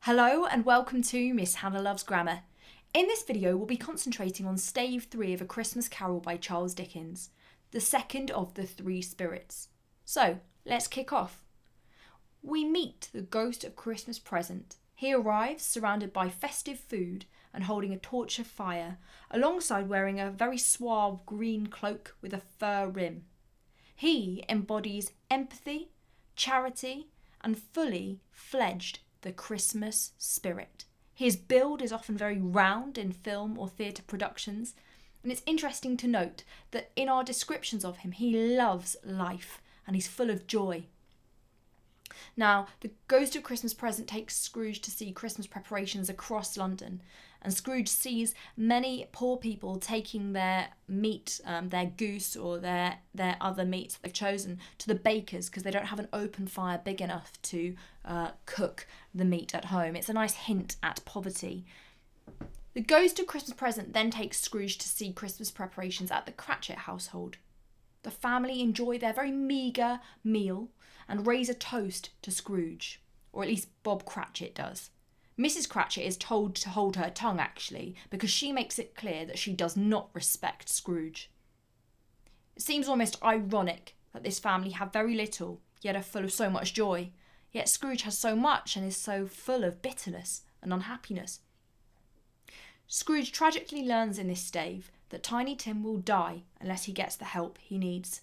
Hello and welcome to Miss Hannah Loves Grammar. In this video we'll be concentrating on Stave 3 of A Christmas Carol by Charles Dickens, the second of the three spirits. So, let's kick off. We meet the ghost of Christmas present. He arrives surrounded by festive food and holding a torch of fire, alongside wearing a very suave green cloak with a fur rim. He embodies empathy, charity, and fully fledged the Christmas spirit. His build is often very round in film or theatre productions, and it's interesting to note that in our descriptions of him, he loves life and he's full of joy. Now, the ghost of Christmas present takes Scrooge to see Christmas preparations across London, and Scrooge sees many poor people taking their meat, their goose or their other meats that they've chosen, to the bakers because they don't have an open fire big enough to cook the meat at home. It's a nice hint at poverty. The ghost of Christmas present then takes Scrooge to see Christmas preparations at the Cratchit household. The family enjoy their very meagre meal and raise a toast to Scrooge, or at least Bob Cratchit does. Mrs. Cratchit is told to hold her tongue, actually, because she makes it clear that she does not respect Scrooge. It seems almost ironic that this family have very little, yet are full of so much joy, yet Scrooge has so much and is so full of bitterness and unhappiness. Scrooge tragically learns in this stave that Tiny Tim will die unless he gets the help he needs.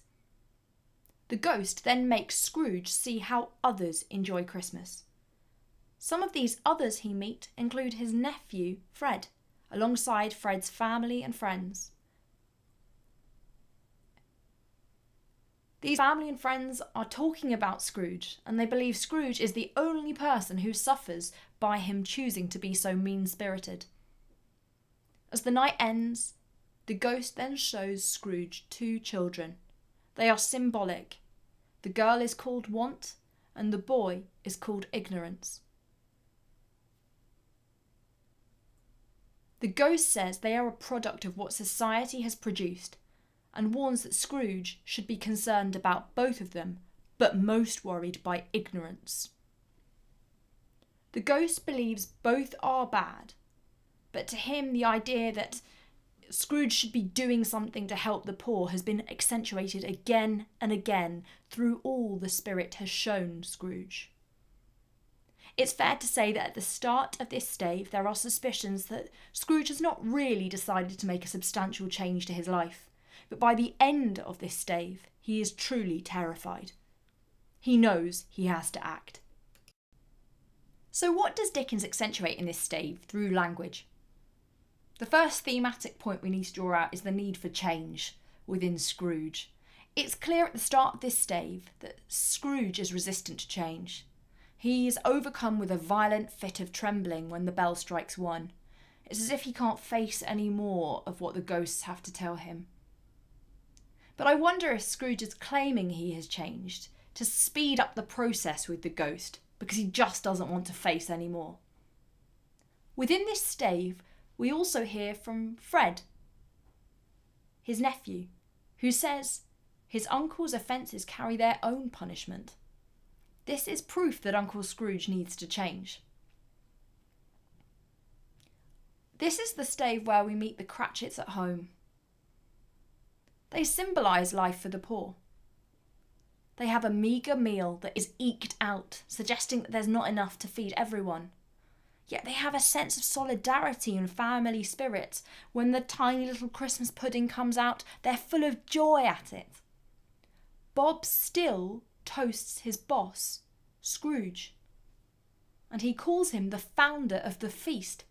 The ghost then makes Scrooge see how others enjoy Christmas. Some of these others he meets include his nephew, Fred, alongside Fred's family and friends. These family and friends are talking about Scrooge, and they believe Scrooge is the only person who suffers by him choosing to be so mean-spirited. As the night ends, the ghost then shows Scrooge two children. They are symbolic. The girl is called Want, and the boy is called Ignorance. The ghost says they are a product of what society has produced, and warns that Scrooge should be concerned about both of them, but most worried by ignorance. The ghost believes both are bad, but to him the idea that Scrooge should be doing something to help the poor has been accentuated again and again through all the spirit has shown Scrooge. It's fair to say that at the start of this stave there are suspicions that Scrooge has not really decided to make a substantial change to his life, but by the end of this stave he is truly terrified. He knows he has to act. So what does Dickens accentuate in this stave through language? The first thematic point we need to draw out is the need for change within Scrooge. It's clear at the start of this stave that Scrooge is resistant to change. He is overcome with a violent fit of trembling when the bell strikes 1. It's as if he can't face any more of what the ghosts have to tell him. But I wonder if Scrooge is claiming he has changed to speed up the process with the ghost because he just doesn't want to face any more. Within this stave, we also hear from Fred, his nephew, who says his uncle's offences carry their own punishment. This is proof that Uncle Scrooge needs to change. This is the stave where we meet the Cratchits at home. They symbolise life for the poor. They have a meagre meal that is eked out, suggesting that there's not enough to feed everyone. Yet they have a sense of solidarity and family spirit. When the tiny little Christmas pudding comes out, they're full of joy at it. Bob still toasts his boss, Scrooge, and he calls him the founder of the feast.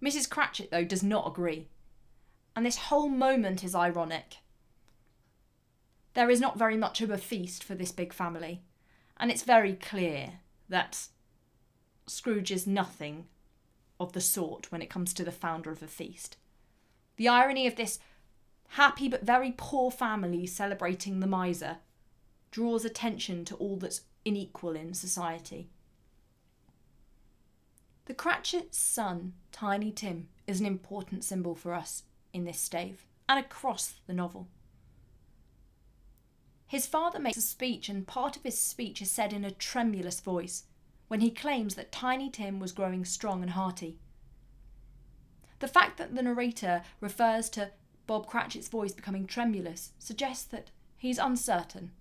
Mrs. Cratchit, though, does not agree, and this whole moment is ironic. There is not very much of a feast for this big family, and it's very clear that Scrooge is nothing of the sort when it comes to the founder of a feast. The irony of this happy but very poor family celebrating the miser draws attention to all that's unequal in society. The Cratchit's son, Tiny Tim, is an important symbol for us in this stave and across the novel. His father makes a speech, and part of his speech is said in a tremulous voice. when he claims that Tiny Tim was growing strong and hearty. The fact that the narrator refers to Bob Cratchit's voice becoming tremulous suggests that he's uncertain,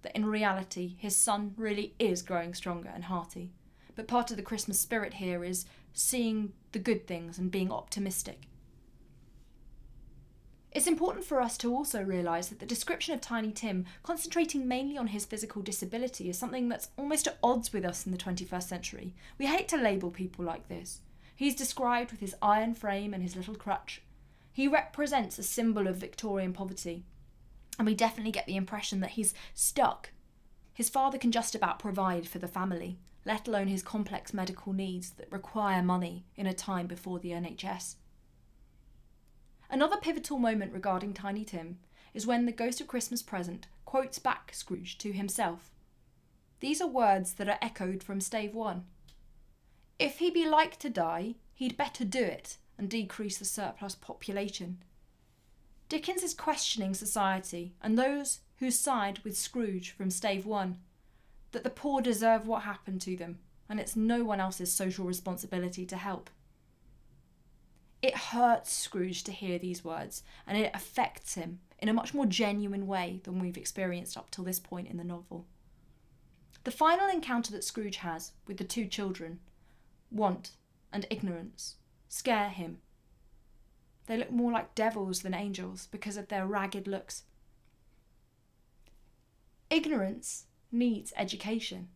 that in reality his son really is growing stronger and hearty. But part of the Christmas spirit here is seeing the good things and being optimistic. It's important for us to also realise that the description of Tiny Tim, concentrating mainly on his physical disability, is something that's almost at odds with us in the 21st century. We hate to label people like this. He's described with his iron frame and his little crutch. He represents a symbol of Victorian poverty, and we definitely get the impression that he's stuck. His father can just about provide for the family, let alone his complex medical needs that require money in a time before the NHS. Another pivotal moment regarding Tiny Tim is when the Ghost of Christmas Present quotes back Scrooge to himself. These are words that are echoed from Stave 1. If he be like to die, he'd better do it and decrease the surplus population. Dickens is questioning society and those who side with Scrooge from Stave 1, that the poor deserve what happened to them and it's no one else's social responsibility to help. It hurts Scrooge to hear these words, and it affects him in a much more genuine way than we've experienced up till this point in the novel. The final encounter that Scrooge has with the two children, want and ignorance, scare him. They look more like devils than angels because of their ragged looks. Ignorance needs education.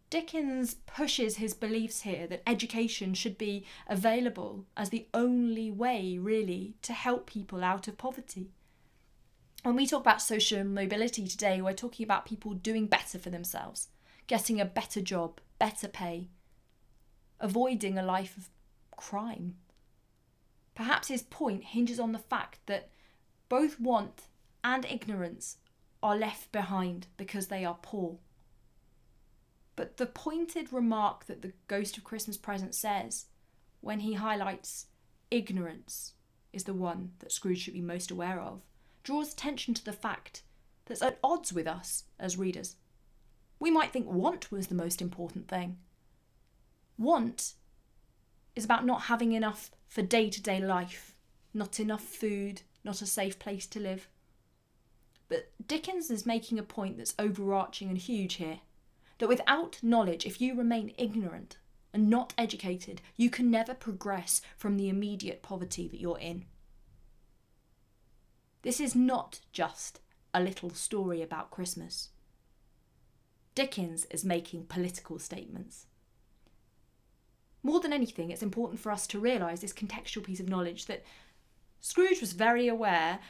Dickens pushes his beliefs here that education should be available as the only way, really, to help people out of poverty. When we talk about social mobility today, we're talking about people doing better for themselves, getting a better job, better pay, avoiding a life of crime. Perhaps his point hinges on the fact that both want and ignorance are left behind because they are poor. But the pointed remark that the Ghost of Christmas Present says when he highlights ignorance is the one that Scrooge should be most aware of, draws attention to the fact that's at odds with us as readers. We might think want was the most important thing. Want is about not having enough for day-to-day life, not enough food, not a safe place to live. But Dickens is making a point that's overarching and huge here, that without knowledge, if you remain ignorant and not educated, you can never progress from the immediate poverty that you're in. This is not just a little story about Christmas. Dickens is making political statements. More than anything, it's important for us to realise this contextual piece of knowledge that Scrooge was very aware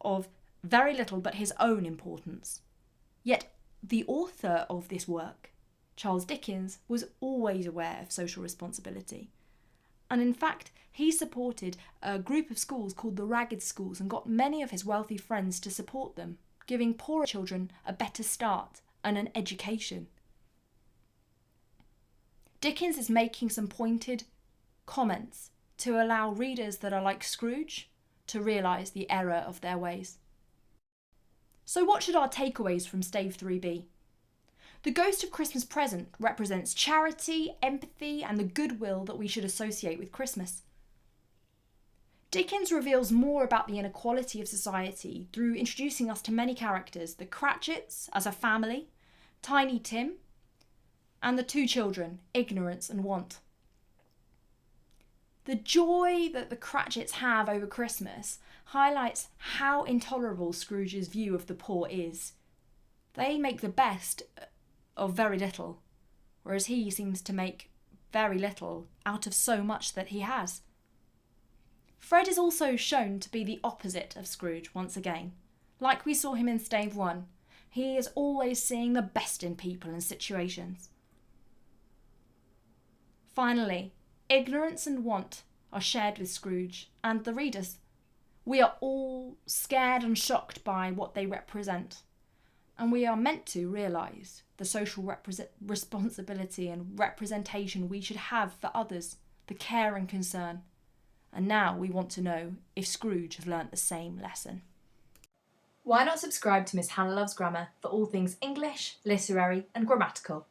of very little but his own importance. Yet the author of this work, Charles Dickens, was always aware of social responsibility. And in fact, he supported a group of schools called the Ragged Schools and got many of his wealthy friends to support them, giving poorer children a better start and an education. Dickens is making some pointed comments to allow readers that are like Scrooge to realise the error of their ways. So what should our takeaways from Stave 3 be? The Ghost of Christmas Present represents charity, empathy, and the goodwill that we should associate with Christmas. Dickens reveals more about the inequality of society through introducing us to many characters, the Cratchits as a family, Tiny Tim, and the two children, ignorance and want. The joy that the Cratchits have over Christmas highlights how intolerable Scrooge's view of the poor is. They make the best of very little, whereas he seems to make very little out of so much that he has. Fred is also shown to be the opposite of Scrooge once again. Like we saw him in Stave 1, he is always seeing the best in people and situations. Finally, ignorance and want are shared with Scrooge and the readers. We are all scared and shocked by what they represent, and we are meant to realise the social responsibility and representation we should have for others, the care and concern. And now we want to know if Scrooge has learnt the same lesson. Why not subscribe to Miss Hannah Loves Grammar for all things English, literary and grammatical?